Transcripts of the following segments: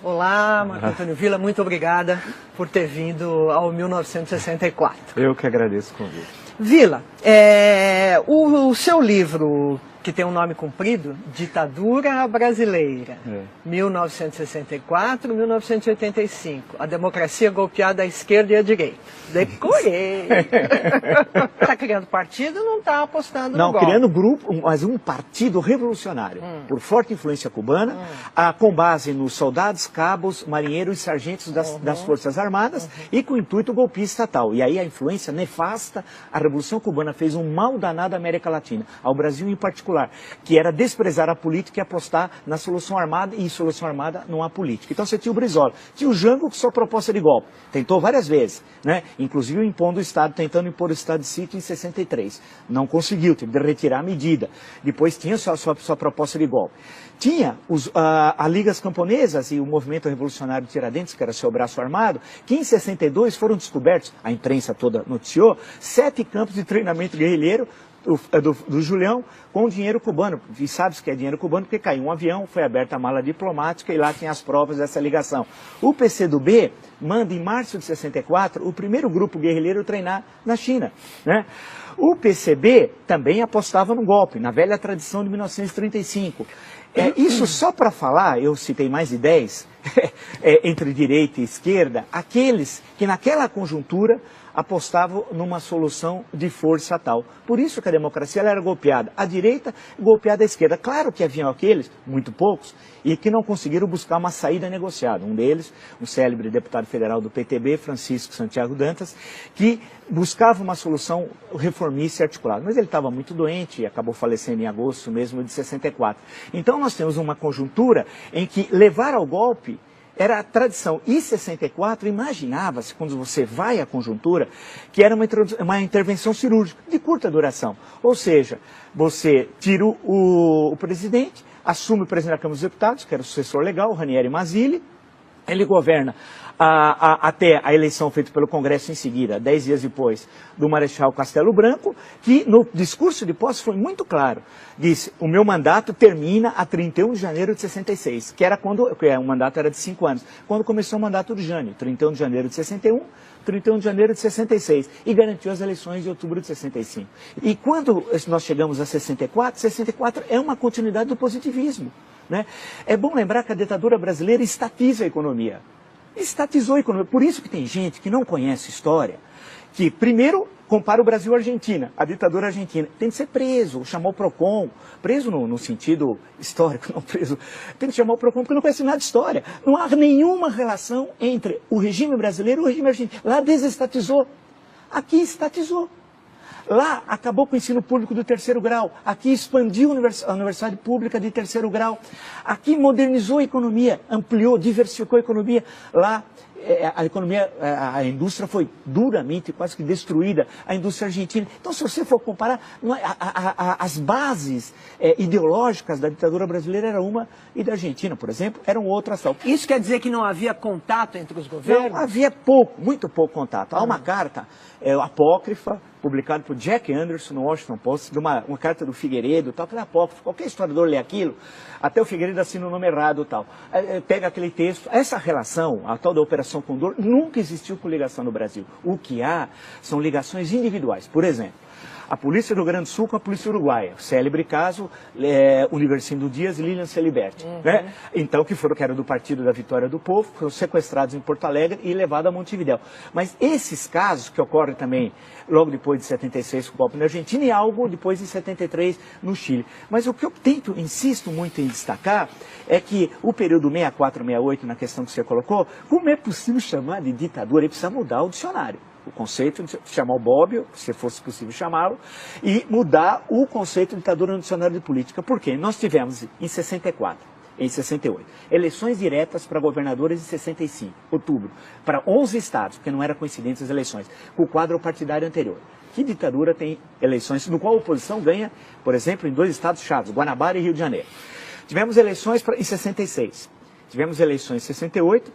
Olá, Marco Antônio Villa, muito obrigada por ter vindo ao 1964. Eu que agradeço o convite. Villa, o seu livro, que tem um nome comprido, Ditadura Brasileira, 1964-1985, a democracia golpeada à esquerda e à direita. Decorei! Está criando partido, não está apostando no golpe. Não, criando grupo, mas um partido revolucionário, por forte influência cubana, com base nos soldados, cabos, marinheiros e sargentos das Forças Armadas e com o intuito golpista tal. E aí a influência nefasta, a Revolução Cubana fez um mal danado à América Latina, ao Brasil em particular, que era desprezar a política e apostar na solução armada, e em solução armada não há política. Então você tinha o Brizola, tinha o Jango com sua proposta de golpe, tentou várias vezes, né? Inclusive impondo o Estado, tentando impor o Estado de sítio em 63. Não conseguiu, teve de retirar a medida. Depois tinha sua proposta de golpe. Tinha a Ligas Camponesas e o Movimento Revolucionário Tiradentes, que era seu braço armado, que em 62 foram descobertos, a imprensa toda noticiou, 7 campos de treinamento guerrilheiro do Julião com dinheiro cubano. E sabe-se que é dinheiro cubano porque caiu um avião, foi aberta a mala diplomática e lá tem as provas dessa ligação. O PCdoB manda em março de 64 o primeiro grupo guerrilheiro treinar na China, né? O PCB também apostava no golpe, na velha tradição de 1935. Isso só para falar, eu citei mais de 10, entre direita e esquerda, aqueles que naquela conjuntura apostavam numa solução de força tal. Por isso que a democracia ela era golpeada à direita e golpeada à esquerda. Claro que haviam aqueles, muito poucos, e que não conseguiram buscar uma saída negociada. Um deles, um célebre deputado federal do PTB, Francisco Santiago Dantas, que buscava uma solução reformista e articulada. Mas ele estava muito doente e acabou falecendo em agosto mesmo de 64. Então nós temos uma conjuntura em que levar ao golpe era a tradição. E 64, imaginava-se, quando você vai à conjuntura, que era uma intervenção cirúrgica de curta duração. Ou seja, você tira o presidente, assume o presidente da Câmara dos Deputados, que era o sucessor legal, o Ranieri Mazzilli, ele governa até a eleição feita pelo Congresso em seguida, 10 dias depois, do Marechal Castelo Branco, que no discurso de posse foi muito claro. Disse, o meu mandato termina a 31 de janeiro de 66, que era quando, o mandato era de 5 anos, quando começou o mandato do Jânio, 31 de janeiro de 61, 31 de janeiro de 66, e garantiu as eleições de outubro de 65. E quando nós chegamos a 64, 64 é uma continuidade do positivismo, né? É bom lembrar que a ditadura brasileira estatiza a economia. Estatizou a economia. Por isso que tem gente que não conhece história, que primeiro compara o Brasil à Argentina, a ditadura argentina. Tem que ser preso, chamar o PROCON, preso no sentido histórico, não preso, tem que chamar o PROCON porque não conhece nada de história. Não há nenhuma relação entre o regime brasileiro e o regime argentino. Lá desestatizou, aqui estatizou. Lá acabou com o ensino público do 3º grau, aqui expandiu a universidade pública de 3º grau, aqui modernizou a economia, ampliou, diversificou a economia. Lá a indústria foi duramente, quase que destruída, a indústria argentina. Então, se você for comparar, as bases ideológicas da ditadura brasileira era uma e da Argentina, por exemplo, eram outras tal. Isso quer dizer que não havia contato entre os governos? Não, havia pouco, muito pouco contato. Há uma carta apócrifa, publicado por Jack Anderson no Washington Post, de uma carta do Figueiredo, tal, que é apócrifo. Qualquer historiador lê aquilo, até o Figueiredo assina o nome errado, tal. Pega aquele texto. Essa relação, a tal da Operação Condor, nunca existiu com ligação no Brasil. O que há são ligações individuais. Por exemplo, a polícia do Rio Grande do Sul com a polícia uruguaia. Célebre caso, Universindo Dias e Lilian Celiberti. Né? Então, que era do Partido da Vitória do Povo, foram sequestrados em Porto Alegre e levados a Montevidéu. Mas esses casos, que ocorrem também logo depois de 76 com o golpe na Argentina e algo depois de 73 no Chile. Mas o que eu insisto muito em destacar, é que o período 64, 68, na questão que você colocou, como é possível chamar de ditadura? Ele precisa mudar o dicionário. O conceito de chamar o Bobbio, se fosse possível chamá-lo, e mudar o conceito de ditadura no dicionário de política. Por quê? Nós tivemos em 64, em 68, eleições diretas para governadores em 65, outubro, para 11 estados, porque não era coincidente as eleições, com o quadro partidário anterior. Que ditadura tem eleições no qual a oposição ganha, por exemplo, em 2 estados chaves, Guanabara e Rio de Janeiro. Tivemos eleições em 66, tivemos eleições em 68,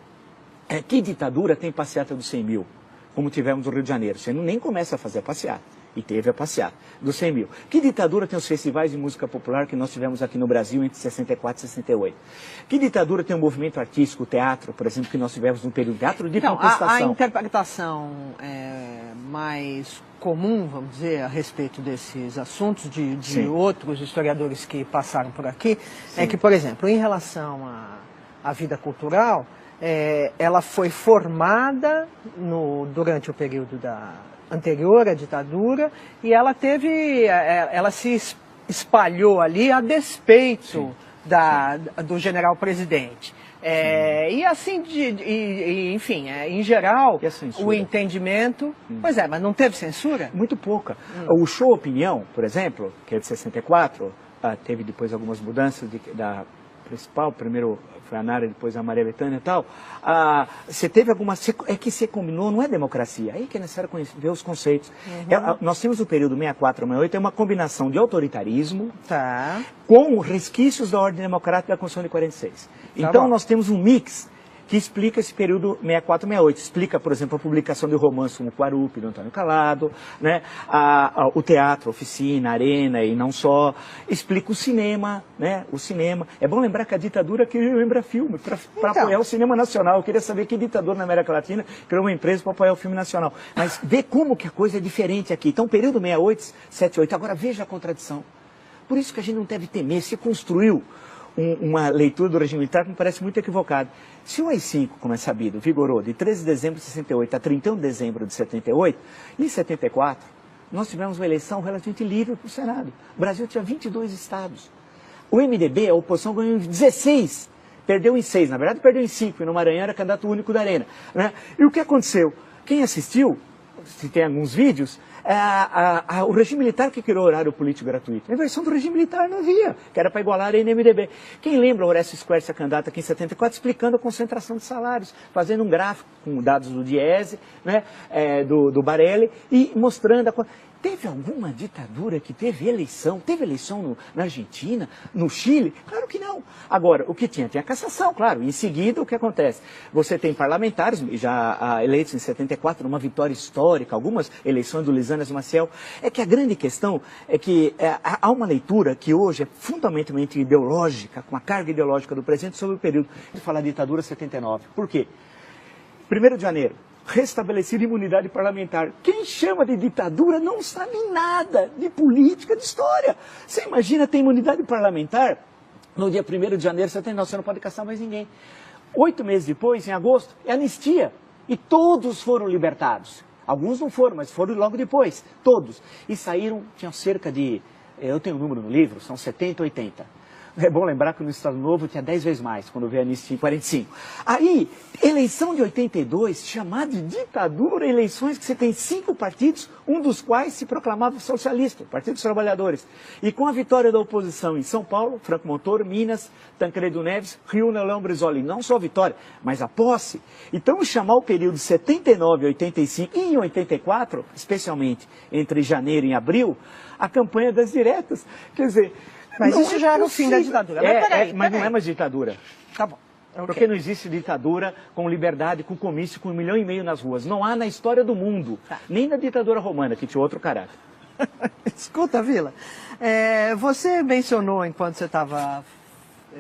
que ditadura tem passeata dos 100 mil? Como tivemos no Rio de Janeiro. Você nem começa a fazer a passeata. E teve a passeata dos 100 mil. Que ditadura tem os festivais de música popular que nós tivemos aqui no Brasil entre 64 e 68? Que ditadura tem o movimento artístico, o teatro, por exemplo, que nós tivemos no período teatro de contestação? A interpretação mais comum, vamos dizer, a respeito desses assuntos de outros historiadores que passaram por aqui, é que, por exemplo, em relação à vida cultural, ela foi formada durante o período anterior à ditadura e ela se espalhou ali a despeito do general-presidente. E assim, enfim, em geral, o entendimento... Pois é, mas não teve censura? Muito pouca. O Show Opinião, por exemplo, que é de 64, teve depois algumas mudanças da principal, primeiro foi a Nara, depois a Maria Bethânia e tal. Você teve algumas... É que você combinou, não é democracia. Aí que é necessário ver os conceitos. Nós temos o período 64 a 68, é uma combinação de autoritarismo com resquícios da ordem democrática da Constituição de 46. Então nós temos um mix que explica esse período 64 a 68. Explica, por exemplo, a publicação de romance como Quarupi, do Antônio Calado, né? O teatro, a oficina, a arena e não só. Explica o cinema, né? O cinema. É bom lembrar que a ditadura queria lembrar filme para apoiar o cinema nacional. Eu queria saber que ditador na América Latina criou uma empresa para apoiar o filme nacional. Mas vê como que a coisa é diferente aqui. Então, período 68, 78. Agora veja a contradição. Por isso que a gente não deve temer. Se construiu uma leitura do regime militar que me parece muito equivocada. Se o AI-5, como é sabido, vigorou de 13 de dezembro de 68 a 31 de dezembro de 78, em 74, nós tivemos uma eleição relativamente livre para o Senado. O Brasil tinha 22 estados. O MDB, a oposição, ganhou em 16, perdeu em 6. Na verdade, perdeu em 5, e no Maranhão era candidato único da Arena. Né? E o que aconteceu? Quem assistiu, se tem alguns vídeos, o regime militar que criou o horário político gratuito. A versão do regime militar não havia, que era para igualar a Arena e MDB. Quem lembra o Orestes Square, se candidata aqui em 74, explicando a concentração de salários, fazendo um gráfico com dados do Diese, né, do Barelli, e mostrando a... Teve alguma ditadura que teve eleição? Teve eleição na Argentina, no Chile? Claro que não. Agora, o que tinha? Tinha cassação, claro. Em seguida, o que acontece? Você tem parlamentares, já eleitos em 74, numa vitória histórica, algumas eleições do Lisânias Maciel. É que a grande questão é que há uma leitura que hoje é fundamentalmente ideológica, com a carga ideológica do presidente, sobre o período de falar ditadura 79. Por quê? 1º de janeiro. Restabelecida imunidade parlamentar. Quem chama de ditadura não sabe nada de política, de história. Você imagina ter imunidade parlamentar no dia 1º de janeiro, você não pode caçar mais ninguém. 8 meses depois, em agosto, é anistia. E todos foram libertados. Alguns não foram, mas foram logo depois. Todos. E saíram, tinham cerca de... Eu tenho um número no livro, são 70, 80. É bom lembrar que no Estado Novo tinha 10 vezes mais, quando veio a anistia em 45. Aí, eleição de 82, chamada de ditadura, eleições que você tem 5 partidos, um dos quais se proclamava socialista, Partido dos Trabalhadores. E com a vitória da oposição em São Paulo, Franco Montoro, Minas, Tancredo Neves, Rio, Leão Brizola, não só a vitória, mas a posse. Então, chamar o período de 79 a 85 e em 84, especialmente entre janeiro e abril, a campanha das diretas. Quer dizer... Mas isso já era o fim da ditadura. Mas não é mais ditadura. Tá bom. Okay. Porque não existe ditadura com liberdade, com comício, com 1,5 milhão nas ruas. Não há na história do mundo. Nem na ditadura romana, que tinha outro caráter. Escuta, Vila, você mencionou, enquanto você estava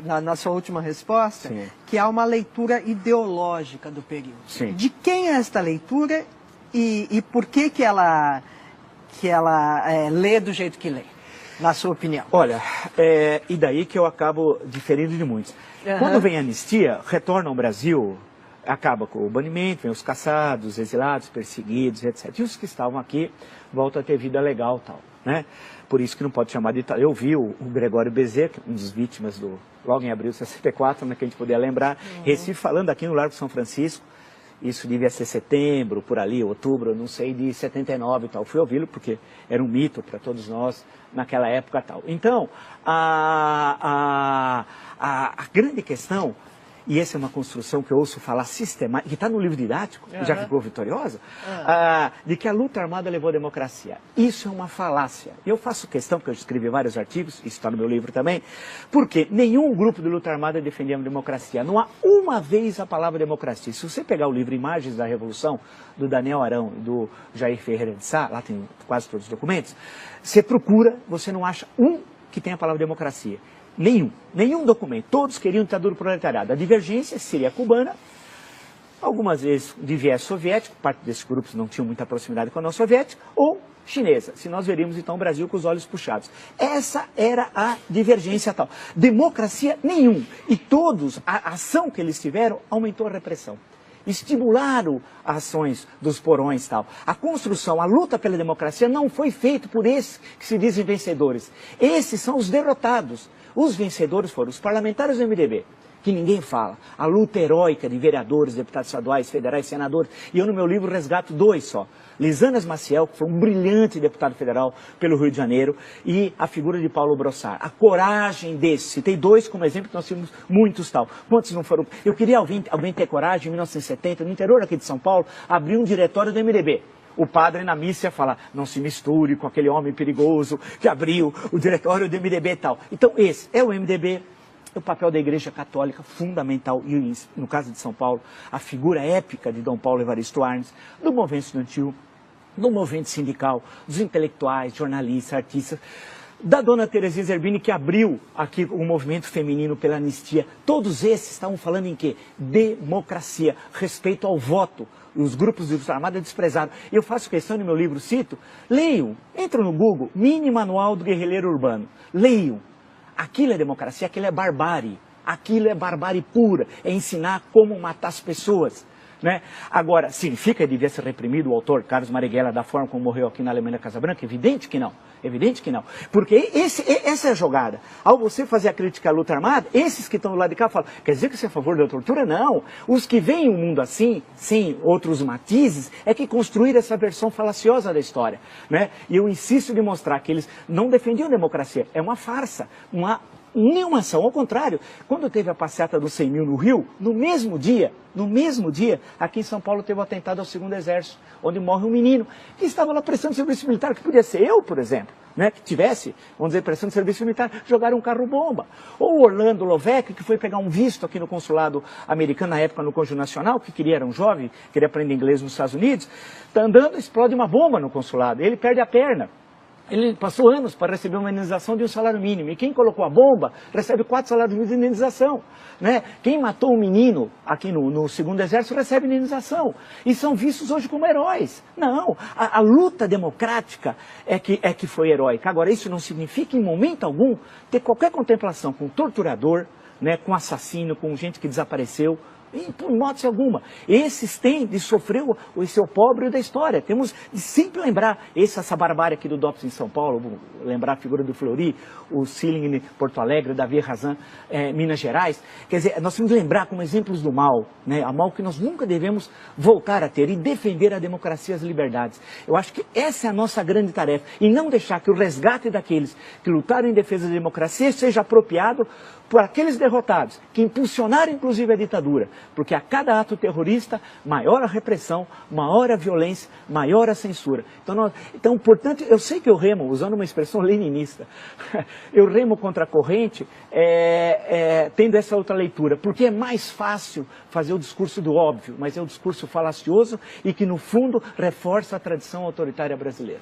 na sua última resposta, que há uma leitura ideológica do período. Sim. De quem é esta leitura e por que ela lê do jeito que lê? Na sua opinião? Olha, e daí que eu acabo diferindo de muitos. Quando vem a anistia, retorna ao Brasil, acaba com o banimento, vem os caçados, exilados, perseguidos, etc. E os que estavam aqui voltam a ter vida legal e tal, né? Por isso que não pode chamar de ditadura. Eu vi o Gregório Bezerra, um dos vítimas logo em abril de 64, né, que a gente podia lembrar, Recife, falando aqui no Largo São Francisco. Isso devia ser setembro, por ali, outubro, não sei, de 79 e tal. Fui ouvi-lo porque era um mito para todos nós naquela época e tal. Então, a grande questão e essa é uma construção que eu ouço falar sistemática, que está no livro didático, já ficou vitoriosa, de que a luta armada levou à democracia. Isso é uma falácia. Eu faço questão, porque eu escrevi vários artigos, isso está no meu livro também, porque nenhum grupo de luta armada defendia a democracia. Não há uma vez a palavra democracia. Se você pegar o livro Imagens da Revolução, do Daniel Arão e do Jair Ferreira de Sá, lá tem quase todos os documentos, você procura, você não acha um que tem a palavra democracia. Nenhum documento. Todos queriam ditadura proletariada. A divergência seria cubana, algumas vezes de viés soviético, parte desses grupos não tinham muita proximidade com a União Soviética, ou chinesa, se nós veríamos então o Brasil com os olhos puxados. Essa era a divergência tal. Democracia nenhum. E todos, a ação que eles tiveram aumentou a repressão. Estimularam as ações dos porões e tal. A construção, a luta pela democracia não foi feita por esses que se dizem vencedores. Esses são os derrotados. Os vencedores foram os parlamentares do MDB, que ninguém fala. A luta heróica de vereadores, deputados estaduais, federais, senadores. E eu no meu livro resgato 2 só. Lisanas Maciel, que foi um brilhante deputado federal pelo Rio de Janeiro, e a figura de Paulo Brossard. A coragem desses. Citei 2 como exemplo, que nós tínhamos muitos tal. Quantos não foram? Eu queria alguém ter coragem, em 1970, no interior aqui de São Paulo, abrir um diretório do MDB. O padre na missa ia falar, não se misture com aquele homem perigoso que abriu o diretório do MDB e tal. Então esse é o MDB, o papel da Igreja Católica fundamental, e no caso de São Paulo, a figura épica de Dom Paulo Evaristo Arnes, do movimento estudantil, do movimento sindical, dos intelectuais, jornalistas, artistas, da dona Terezinha Zerbini, que abriu aqui o movimento feminino pela anistia. Todos esses estavam falando em quê? Democracia, respeito ao voto. Os grupos de luta armada desprezaram. Eu faço questão no meu livro, cito, leiam, entram no Google, Mini Manual do Guerrilheiro Urbano, leiam. Aquilo é democracia, aquilo é barbárie, aquilo é barbárie pura, é ensinar como matar as pessoas. Né? Agora, significa que devia ser reprimido o autor Carlos Marighella da forma como morreu aqui na Alemanha Casa Branca? Evidente que não. Evidente que não. Porque essa é a jogada. Ao você fazer a crítica à luta armada, esses que estão do lado de cá falam, quer dizer que você é a favor da tortura? Não. Os que veem o mundo assim, sem outros matizes, é que construíram essa versão falaciosa da história. Né? E eu insisto em mostrar que eles não defendiam a democracia. É uma farsa, nenhuma ação. Ao contrário, quando teve a passeata dos 100 mil no Rio, no mesmo dia, aqui em São Paulo teve o atentado ao 2º Exército, onde morre um menino que estava lá prestando serviço militar, que podia ser eu, por exemplo, né, que tivesse, vamos dizer, prestando serviço militar, jogaram um carro-bomba. Ou o Orlando Lovec, que foi pegar um visto aqui no consulado americano, na época no Cônjuge Nacional, era um jovem, queria aprender inglês nos Estados Unidos, está andando, explode uma bomba no consulado, ele perde a perna. Ele passou anos para receber uma indenização de um salário mínimo. E quem colocou a bomba recebe 4 salários mínimos de indenização. Né? Quem matou um menino aqui no 2º Exército recebe indenização. E são vistos hoje como heróis. Não, a luta democrática é que foi heróica. Agora, isso não significa, em momento algum, ter qualquer contemplação com torturador, né, com assassino, com gente que desapareceu. E, por hipótese alguma. Esses têm de sofrer esse opróbrio da história. Temos de sempre lembrar essa barbárie aqui do DOPS em São Paulo, vou lembrar a figura do Fleury, o Sealing em Porto Alegre, Davi Razan, Minas Gerais. Quer dizer, nós temos de lembrar como exemplos do mal, né, a mal que nós nunca devemos voltar a ter e defender a democracia e as liberdades. Eu acho que essa é a nossa grande tarefa. E não deixar que o resgate daqueles que lutaram em defesa da democracia seja apropriado por aqueles derrotados, que impulsionaram inclusive a ditadura, porque a cada ato terrorista, maior a repressão, maior a violência, maior a censura. Então, portanto, eu sei que eu remo, usando uma expressão leninista, eu remo contra a corrente, tendo essa outra leitura, porque é mais fácil fazer o discurso do óbvio, mas é um discurso falacioso e que, no fundo, reforça a tradição autoritária brasileira.